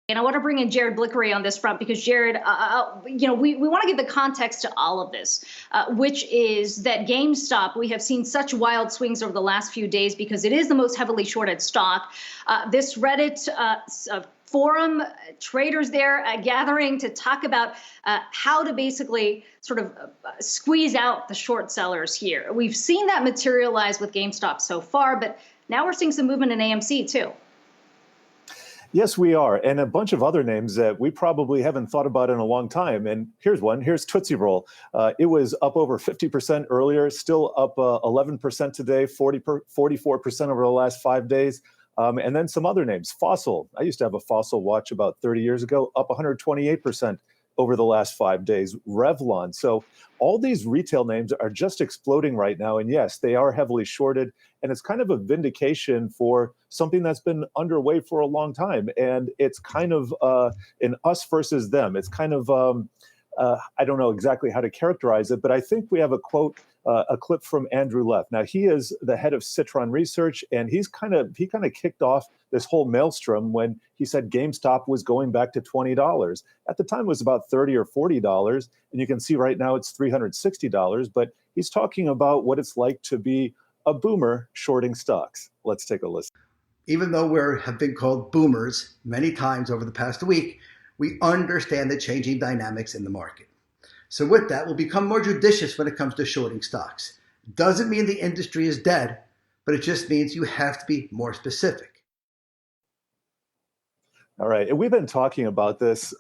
And I want to bring in Jared Blikre on this front because Jared, we want to give the context to all of this, which is that GameStop, we have seen such wild swings over the last few days because it is the most heavily shorted stock. This Reddit forum, traders there gathering to talk about how to basically sort of squeeze out the short sellers here. We've seen that materialize with GameStop so far, but now we're seeing some movement in AMC too. Yes, we are. And a bunch of other names that we probably haven't thought about in a long time. And here's one. Here's Tootsie Roll. It was up over 50% earlier, still up 11% today, 44% over the last 5 days. And then some other names. Fossil. I used to have a Fossil watch about 30 years ago, up 128% over the last 5 days. Revlon. So all these retail names are just exploding right now. And yes, they are heavily shorted. And it's kind of a vindication for something that's been underway for a long time. And it's kind of an us versus them. It's kind of, I don't know exactly how to characterize it, but I think we have a quote, a clip from Andrew Leff. Now, he is the head of Citron Research, and he kind of kicked off this whole maelstrom when he said GameStop was going back to $20. At the time, it was about $30 or $40, and you can see right now it's $360. But he's talking about what it's like to be a boomer shorting stocks. Let's take a listen. Even though we have been called boomers many times over the past week, we understand the changing dynamics in the market. So with that, we'll become more judicious when it comes to shorting stocks. Doesn't mean the industry is dead, but it just means you have to be more specific. All right. And we've been talking about this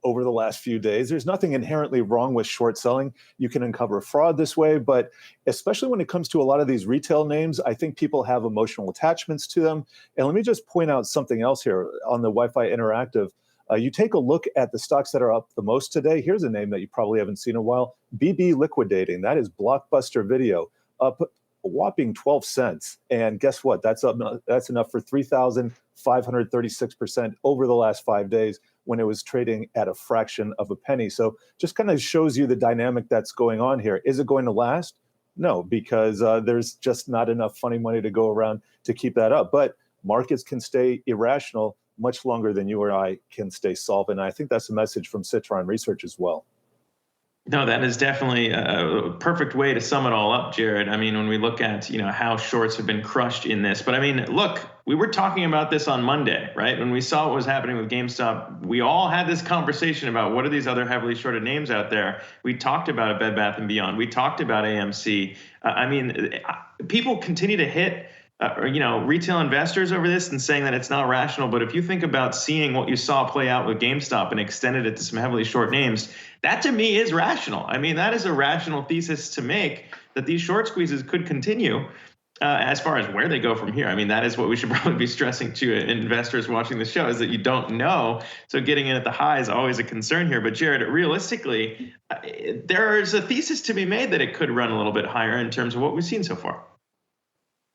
over the last few days. There's nothing inherently wrong with short selling. You can uncover fraud this way, but especially when it comes to a lot of these retail names, I think people have emotional attachments to them. And let me just point out something else here on the Wi-Fi Interactive. You take a look at the stocks that are up the most today. Here's a name that you probably haven't seen in a while. BB Liquidating. That is Blockbuster Video, up a whopping 12 cents. And guess what? That's enough for 3,536% over the last 5 days when it was trading at a fraction of a penny. So just kind of shows you the dynamic that's going on here. Is it going to last? No, because there's just not enough funny money to go around to keep that up. But markets can stay irrational much longer than you or I can stay solvent. And I think that's a message from Citron Research as well. No, that is definitely a perfect way to sum it all up, Jared. I mean, when we look at, how shorts have been crushed in this. But I mean, look, we were talking about this on Monday, right? When we saw what was happening with GameStop, we all had this conversation about what are these other heavily shorted names out there. We talked about a Bed Bath & Beyond. We talked about AMC. People continue to hit retail investors over this and saying that it's not rational. But if you think about seeing what you saw play out with GameStop and extended it to some heavily short names, that to me is rational. I mean, that is a rational thesis to make that these short squeezes could continue. As far as where they go from here, I mean, that is what we should probably be stressing to investors watching the show, is that you don't know. So getting in at the high is always a concern here. But Jared, realistically, there's a thesis to be made that it could run a little bit higher in terms of what we've seen so far.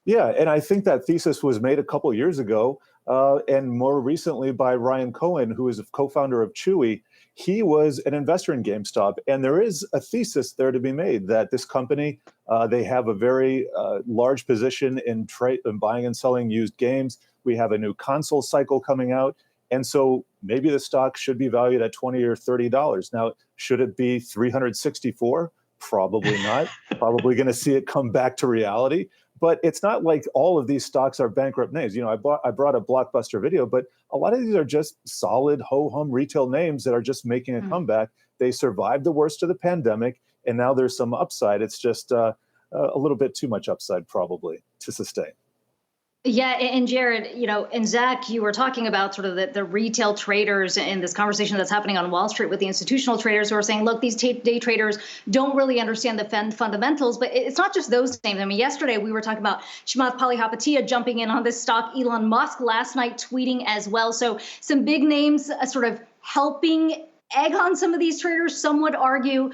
Yeah, and I think that thesis was made a couple of years ago, and more recently by Ryan Cohen, who is a co-founder of Chewy. He was an investor in GameStop, and there is a thesis there to be made that this company, they have a very large position in buying and selling used games. We have a new console cycle coming out, and so maybe the stock should be valued at $20 or $30. Now, should it be $364? Probably not. Probably going to see it come back to reality. But it's not like all of these stocks are bankrupt names. I brought up Blockbuster Video, but a lot of these are just solid ho-hum retail names that are just making a comeback. They survived the worst of the pandemic, and now there's some upside. It's just a little bit too much upside probably to sustain. Yeah, and Jared, and Zach, you were talking about sort of the retail traders in this conversation that's happening on Wall Street with the institutional traders who are saying, look, these day traders don't really understand the fundamentals. But it's not just those names. I mean, yesterday we were talking about Chamath Palihapitiya jumping in on this stock, Elon Musk last night tweeting as well. So some big names sort of helping egg on some of these traders, some would argue.